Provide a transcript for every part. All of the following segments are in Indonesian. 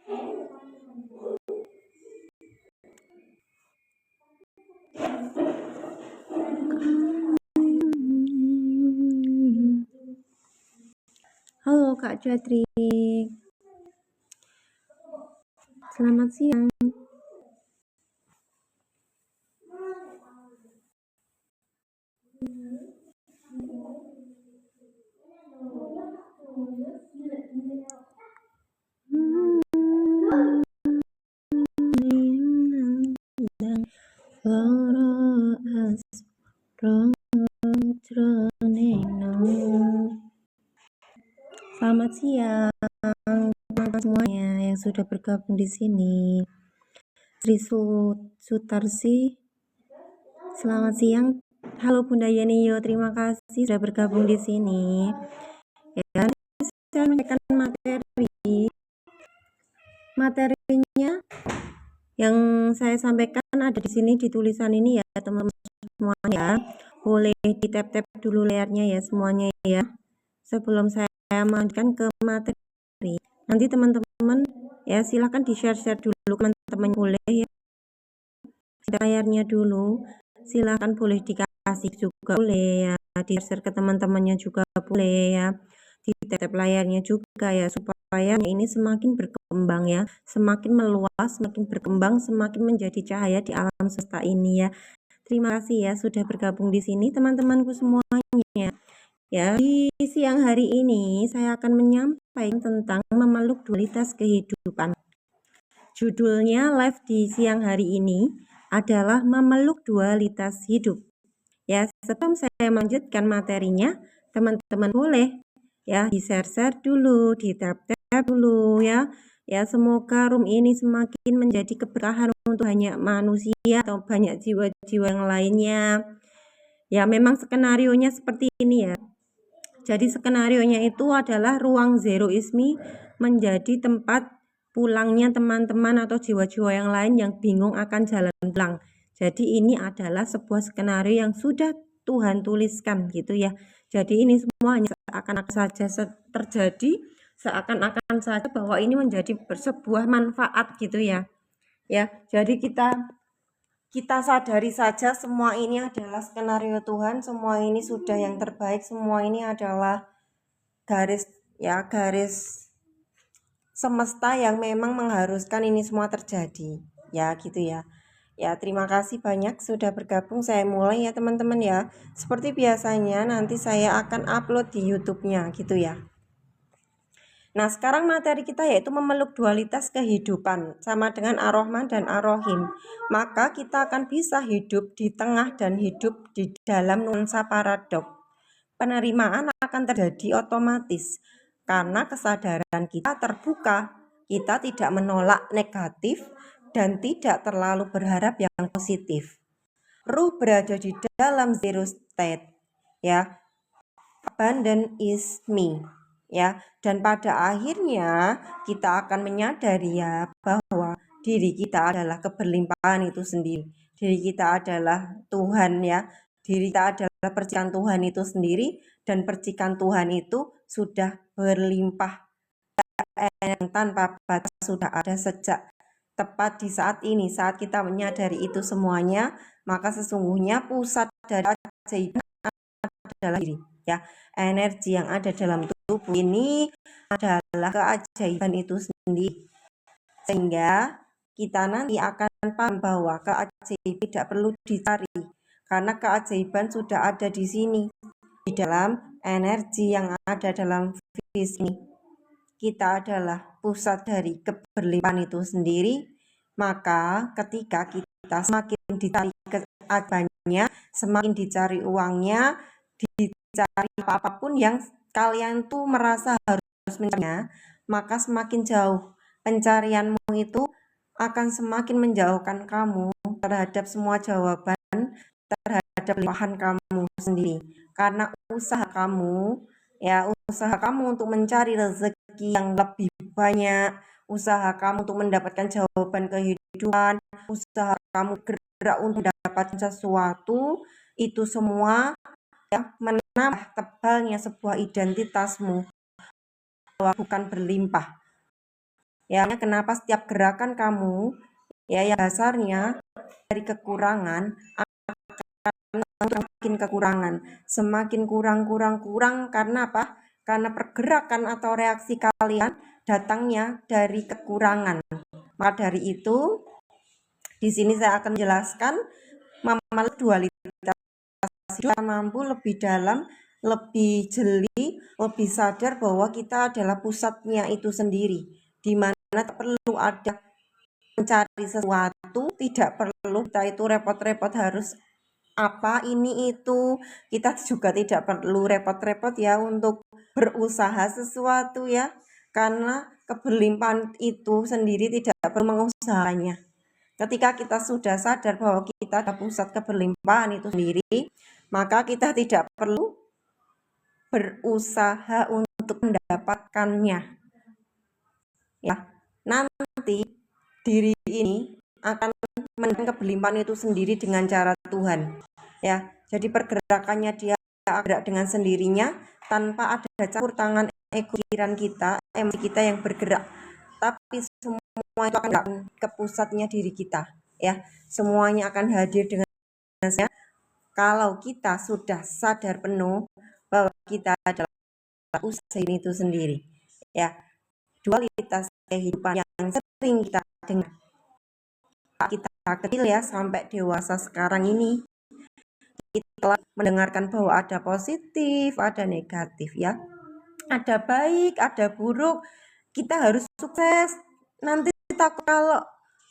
Halo Kak Jatri, selamat siang. Selamat siang semuanya yang sudah bergabung di sini. Sri Sutarsi, selamat siang. Halo Bunda Yeniyo, terima kasih sudah bergabung di sini. Ya, saya menyampaikan materinya yang saya sampaikan ada di sini di tulisan ini ya teman-teman semuanya. Boleh di tap-tap dulu layarnya ya semuanya ya. Sebelum saya melanjutkan ke materi, nanti teman-teman ya silahkan di-share dulu teman-teman, boleh ya layarnya dulu, silahkan boleh dikasih juga boleh ya, di-share ke teman-temannya juga boleh ya, di tap layarnya juga ya, supaya ini semakin berkembang ya, semakin meluas, semakin berkembang, semakin menjadi cahaya di alam semesta ini ya. Terima kasih ya sudah bergabung di sini teman-temanku semuanya. Ya, di siang hari ini saya akan menyampaikan tentang memeluk dualitas kehidupan. Judulnya live di siang hari ini adalah memeluk dualitas hidup. Ya, sebelum saya melanjutkan materinya, teman-teman boleh ya di-share dulu, di tap-tap dulu ya. Ya, semoga room ini semakin menjadi keberkahan untuk banyak manusia atau banyak jiwa-jiwa yang lainnya. Ya, memang skenarionya seperti ini ya. Jadi skenarionya itu adalah ruang zeroisme menjadi tempat pulangnya teman-teman atau jiwa-jiwa yang lain yang bingung akan jalan pulang. Jadi ini adalah sebuah skenario yang sudah Tuhan tuliskan gitu ya. Jadi ini semua hanya seakan-akan saja terjadi, seakan-akan saja bahwa ini menjadi sebuah manfaat gitu ya. Ya, jadi kita sadari saja semua ini adalah skenario Tuhan, semua ini sudah yang terbaik, semua ini adalah garis semesta yang memang mengharuskan ini semua terjadi. Ya, gitu ya. Ya, terima kasih banyak sudah bergabung. Saya mulai ya teman-teman ya. Seperti biasanya nanti saya akan upload di YouTube-nya gitu ya. Nah, sekarang materi kita yaitu memeluk dualitas kehidupan sama dengan Ar-Rahman dan Ar-Rahim. Maka kita akan bisa hidup di tengah dan hidup di dalam nuansa paradok. Penerimaan akan terjadi otomatis karena kesadaran kita terbuka. Kita tidak menolak negatif dan tidak terlalu berharap yang positif. Ruh berada di dalam zero state, ya. Abundant is me. Ya, dan pada akhirnya kita akan menyadari ya bahwa diri kita adalah keberlimpahan itu sendiri. Diri kita adalah Tuhan ya. Diri kita adalah percikan Tuhan itu sendiri, dan percikan Tuhan itu sudah berlimpah yang tanpa batas, sudah ada sejak tepat di saat ini. Saat kita menyadari itu semuanya, maka sesungguhnya pusat dari keajaiban adalah diri ya. Energi yang ada dalam tubuh ini adalah keajaiban itu sendiri, sehingga kita nanti akan paham bahwa keajaiban tidak perlu dicari karena keajaiban sudah ada di sini, di dalam energi yang ada dalam fisik ini. Kita adalah pusat dari keberlimpahan itu sendiri. Maka ketika kita semakin dicari keajaibannya, semakin dicari uangnya, dicari apapun yang kalian tuh merasa harus mencarinya, maka semakin jauh pencarianmu itu akan semakin menjauhkan kamu terhadap semua jawaban, terhadap limpahan kamu sendiri. Karena usaha kamu untuk mencari rezeki yang lebih banyak, usaha kamu untuk mendapatkan jawaban kehidupan, usaha kamu bergerak untuk mendapatkan sesuatu, itu semua ya menambah tebalnya sebuah identitasmu bahwa bukan berlimpah, Ya, kenapa setiap gerakan kamu ya yang dasarnya dari kekurangan semakin kekurangan, semakin kurang karena apa? Karena pergerakan atau reaksi kalian datangnya dari kekurangan. Maka dari itu, di sini saya akan jelaskan memahami dualitas. Kita mampu lebih dalam, lebih jeli, lebih sadar bahwa kita adalah pusatnya itu sendiri, di mana perlu ada mencari sesuatu, tidak perlu kita itu repot-repot harus apa ini itu, kita juga tidak perlu repot-repot ya untuk berusaha sesuatu ya, karena keberlimpahan itu sendiri tidak perlu mengusahanya. Ketika kita sudah sadar bahwa kita adalah pusat keberlimpahan itu sendiri, maka kita tidak perlu berusaha untuk mendapatkannya. Ya, nanti diri ini akan menemukan keberlimpahan itu sendiri dengan cara Tuhan. Ya, jadi pergerakannya dia gerak dengan sendirinya tanpa ada campur tangan ego pikiran kita, emosi kita yang bergerak. Tapi semua itu akan ke pusatnya diri kita. Ya, semuanya akan hadir dengan saya kalau kita sudah sadar penuh bahwa kita adalah usaha ini itu sendiri. Ya, dualitas kehidupan yang sering kita dengar kita kecil ya sampai dewasa sekarang ini kita telah mendengarkan bahwa ada positif, ada negatif ya, ada baik, ada buruk. Kita harus sukses. Nanti takut kalau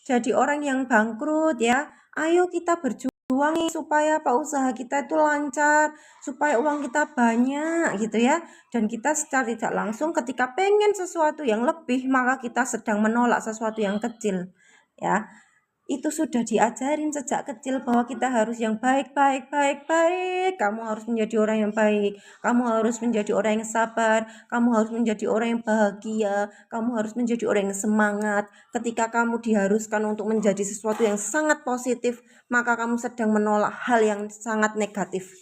jadi orang yang bangkrut ya. Ayo kita berjuang supaya apa usaha kita itu lancar, supaya uang kita banyak gitu ya. Dan kita secara tidak langsung ketika pengen sesuatu yang lebih, maka kita sedang menolak sesuatu yang kecil ya. Itu sudah diajarin sejak kecil bahwa kita harus yang baik. Kamu harus menjadi orang yang baik, kamu harus menjadi orang yang sabar, kamu harus menjadi orang yang bahagia, kamu harus menjadi orang yang semangat. Ketika kamu diharuskan untuk menjadi sesuatu yang sangat positif, maka kamu sedang menolak hal yang sangat negatif.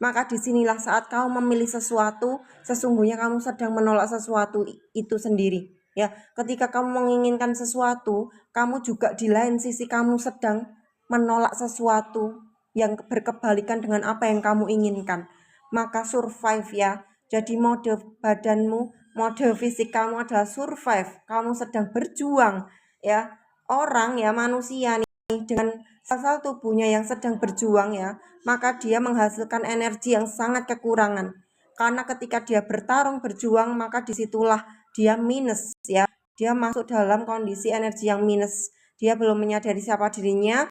Maka disinilah saat kamu memilih sesuatu, sesungguhnya kamu sedang menolak sesuatu itu sendiri. Ya, ketika kamu menginginkan sesuatu, kamu juga di lain sisi kamu sedang menolak sesuatu yang berkebalikan dengan apa yang kamu inginkan. Maka survive ya. Jadi mode badanmu, mode fisik kamu adalah survive. Kamu sedang berjuang ya. Orang ya manusia nih dengan sel tubuhnya yang sedang berjuang ya, maka dia menghasilkan energi yang sangat kekurangan. Karena ketika dia bertarung berjuang, maka disitulah dia minus ya. Dia masuk dalam kondisi energi yang minus. Dia belum menyadari siapa dirinya,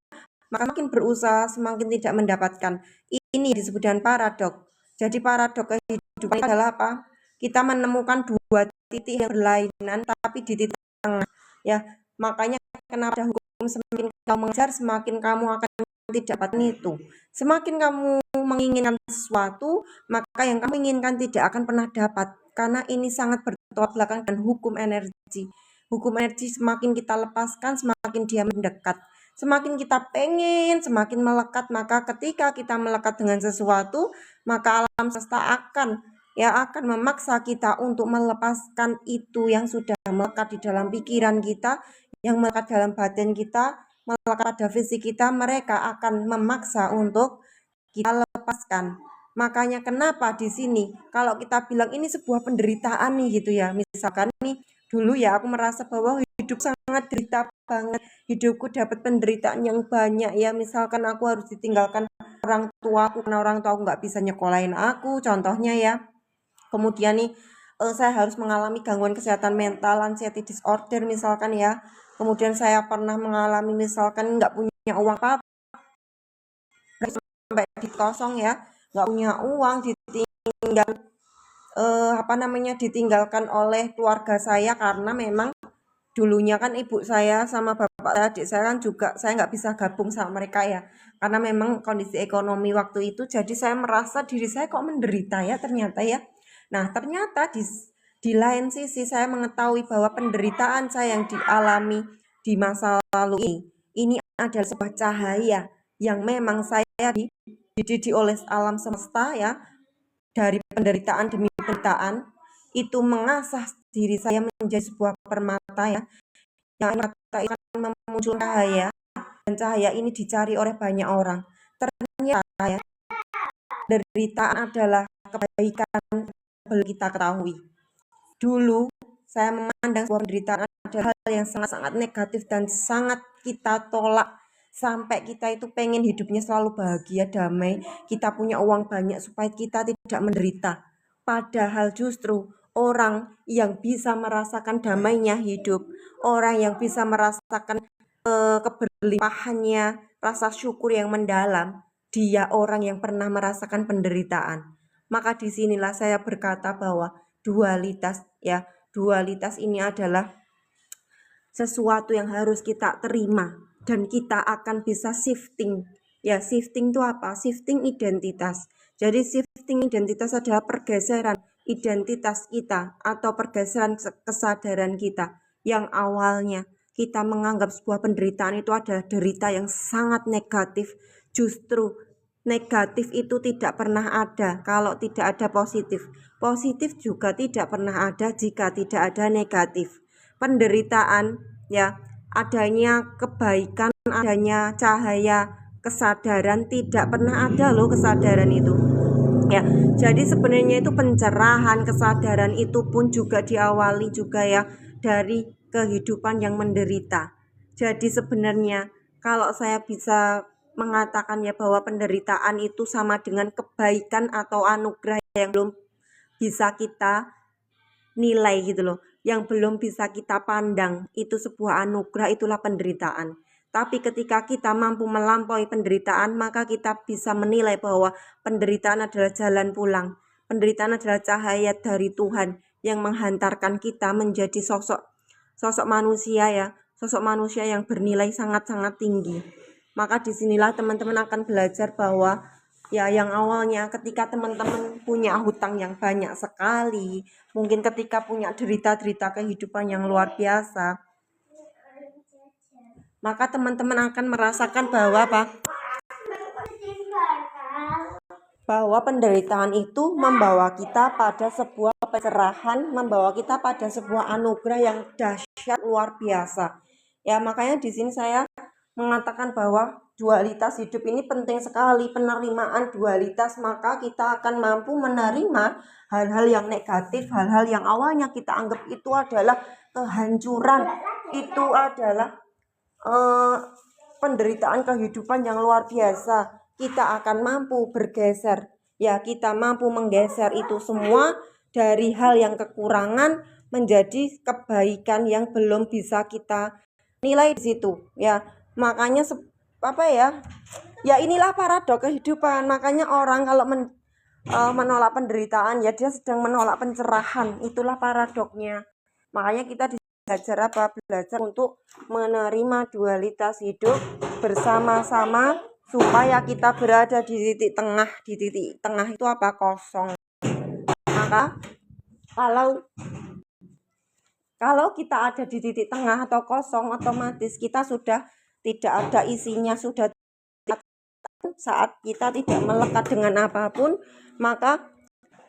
maka makin berusaha semakin tidak mendapatkan. Ini disebut dengan paradok. Jadi paradok kehidupan adalah apa? Kita menemukan dua titik yang berlainan tapi di titik tengah. Ya, makanya kenapa ada hukum semakin kamu mengejar, semakin kamu akan tidak dapat itu. Semakin kamu menginginkan sesuatu, maka yang kamu inginkan tidak akan pernah dapat. Karena ini sangat bertolak belakang dengan hukum energi. Hukum energi semakin kita lepaskan, semakin dia mendekat. Semakin kita pengen, semakin melekat, maka ketika kita melekat dengan sesuatu, maka alam semesta akan memaksa kita untuk melepaskan itu yang sudah melekat di dalam pikiran kita, yang melekat dalam batin kita, melekat pada fisik kita. Mereka akan memaksa untuk kita lepaskan. Makanya kenapa di sini kalau kita bilang ini sebuah penderitaan nih gitu ya, misalkan nih dulu ya aku merasa bahwa hidup sangat derita banget, hidupku dapat penderitaan yang banyak ya, misalkan aku harus ditinggalkan orang tuaku karena orang tua aku nggak bisa nyekolahin aku contohnya ya. Kemudian nih saya harus mengalami gangguan kesehatan mental, anxiety disorder misalkan ya. Kemudian saya pernah mengalami misalkan nggak punya uang apa sampai di kosong ya, nggak punya uang, ditinggal ditinggalkan oleh keluarga saya karena memang dulunya kan ibu saya sama bapak adik saya kan juga saya nggak bisa gabung sama mereka ya, karena memang kondisi ekonomi waktu itu. Jadi saya merasa diri saya kok menderita ya ternyata ya. Nah ternyata di lain sisi saya mengetahui bahwa penderitaan saya yang dialami di masa lalu ini adalah sebuah cahaya yang memang saya dididik oleh alam semesta ya, dari penderitaan demi penderitaan itu mengasah diri saya menjadi sebuah permata ya, yang permata itu akan memunculkan cahaya, dan cahaya ini dicari oleh banyak orang. Ternyata ya, penderitaan adalah kebaikan yang kita ketahui. Dulu saya memandang sebuah penderitaan adalah hal yang sangat-sangat negatif dan sangat kita tolak, sampai kita itu pengen hidupnya selalu bahagia, damai, kita punya uang banyak supaya kita tidak menderita. Padahal justru orang yang bisa merasakan damainya hidup, orang yang bisa merasakan keberlimpahannya, rasa syukur yang mendalam, dia orang yang pernah merasakan penderitaan. Maka disinilah saya berkata bahwa dualitas ya, dualitas ini adalah sesuatu yang harus kita terima, dan kita akan bisa shifting. Ya, shifting itu apa? Shifting identitas. Jadi shifting identitas adalah pergeseran identitas kita atau pergeseran kesadaran kita, yang awalnya kita menganggap sebuah penderitaan itu adalah derita yang sangat negatif. Justru negatif itu tidak pernah ada kalau tidak ada positif. Positif juga tidak pernah ada jika tidak ada negatif. Penderitaan ya, adanya kebaikan, adanya cahaya, kesadaran, tidak pernah ada loh kesadaran itu. Ya, jadi sebenarnya itu pencerahan kesadaran itu pun juga diawali juga ya dari kehidupan yang menderita. Jadi sebenarnya kalau saya bisa mengatakan ya bahwa penderitaan itu sama dengan kebaikan atau anugerah yang belum bisa kita nilai gitu loh, yang belum bisa kita pandang, itu sebuah anugerah, itulah penderitaan. Tapi ketika kita mampu melampaui penderitaan, maka kita bisa menilai bahwa penderitaan adalah jalan pulang. Penderitaan adalah cahaya dari Tuhan yang menghantarkan kita menjadi sosok manusia ya, sosok manusia yang bernilai sangat-sangat tinggi. Maka disinilah teman-teman akan belajar bahwa ya, yang awalnya ketika teman-teman punya hutang yang banyak sekali, mungkin ketika punya derita-derita kehidupan yang luar biasa, maka teman-teman akan merasakan bahwa bahwa penderitaan itu membawa kita pada sebuah pencerahan, membawa kita pada sebuah anugerah yang dahsyat luar biasa. Ya, makanya di sini saya mengatakan bahwa dualitas hidup ini penting sekali, penerimaan dualitas, maka kita akan mampu menerima hal-hal yang negatif, hal-hal yang awalnya kita anggap itu adalah kehancuran, itu adalah penderitaan kehidupan yang luar biasa. Kita akan mampu bergeser ya, kita mampu menggeser itu semua dari hal yang kekurangan menjadi kebaikan yang belum bisa kita nilai di situ ya. Makanya ya inilah paradok kehidupan. Makanya orang kalau menolak penderitaan ya dia sedang menolak pencerahan, itulah paradoknya. Makanya kita belajar untuk menerima dualitas hidup bersama-sama supaya kita berada di titik tengah. Di titik tengah itu apa? Kosong. Maka kalau kita ada di titik tengah atau kosong, otomatis kita sudah tidak ada isinya, sudah saat kita tidak melekat dengan apapun, maka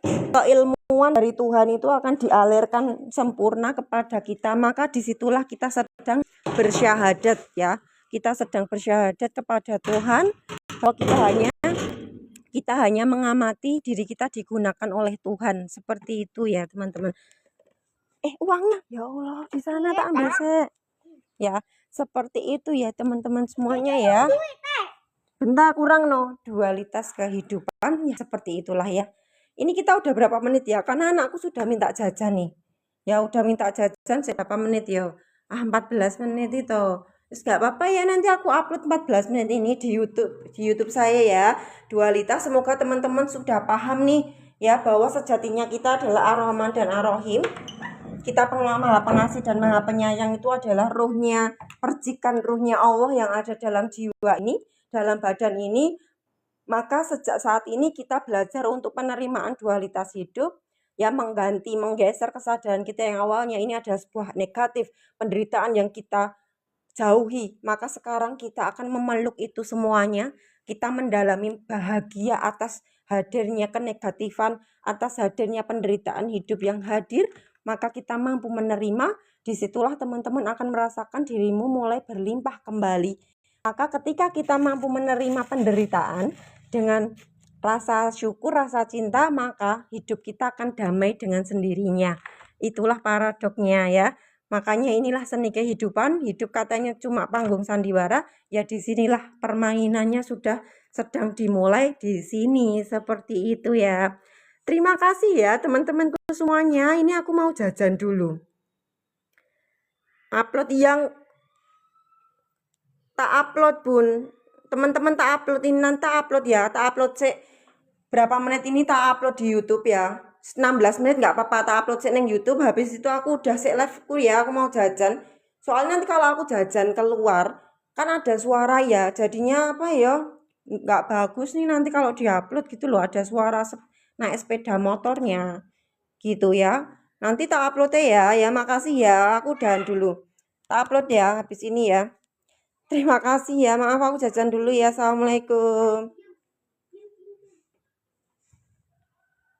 keilmuan dari Tuhan itu akan dialirkan sempurna kepada kita. Maka disitulah kita sedang bersyahadat ya, kita sedang bersyahadat kepada Tuhan bahwa kita hanya mengamati diri kita digunakan oleh Tuhan. Seperti itu ya teman-teman. Uangnya ya Allah di sana tak ambil sih ya. Seperti itu ya teman-teman semuanya ya. Bentar kurang dualitas kehidupan ya, seperti itulah ya. Ini kita udah berapa menit ya? Karena anakku sudah minta jajan nih. Ya udah minta jajan berapa menit ya? 14 menit itu. Terus gak apa-apa ya, nanti aku upload 14 menit ini di YouTube saya ya. Dualitas, semoga teman-teman sudah paham nih ya bahwa sejatinya kita adalah Ar-Rahman dan Ar-Rahim. Kita Maha Pengasih dan Maha Penyayang itu adalah ruhnya, percikan ruhnya Allah yang ada dalam jiwa ini, dalam badan ini. Maka sejak saat ini kita belajar untuk penerimaan dualitas hidup, ya, menggeser kesadaran kita yang awalnya ini ada sebuah negatif, penderitaan yang kita jauhi. Maka sekarang kita akan memeluk itu semuanya, kita mendalami bahagia atas hadirnya kenegatifan, atas hadirnya penderitaan hidup yang hadir. maka kita mampu menerima, disitulah teman-teman akan merasakan dirimu mulai berlimpah kembali. Maka ketika kita mampu menerima penderitaan dengan rasa syukur, rasa cinta, maka hidup kita akan damai dengan sendirinya. Itulah paradoknya ya. Makanya inilah seni kehidupan. Hidup katanya cuma panggung sandiwara, ya disinilah permainannya sudah sedang dimulai di sini, seperti itu ya. Terima kasih ya teman-temanku semuanya. Ini aku mau jajan dulu. Upload yang tak upload bun, teman-teman tak upload ini, nanti tak upload ya, tak upload sih berapa menit ini tak upload di YouTube ya. 16 menit nggak apa-apa, tak upload sih neng YouTube. Habis itu aku udah sih live ku ya, aku mau jajan. Soalnya nanti kalau aku jajan keluar kan ada suara ya, jadinya apa ya, nggak bagus nih nanti kalau diupload gitu loh, ada suara naik sepeda motornya gitu ya. Nanti tak upload ya, makasih ya, aku udahan dulu. Tak upload ya habis ini ya. Terima kasih ya, maaf aku jajan dulu ya. Assalamualaikum.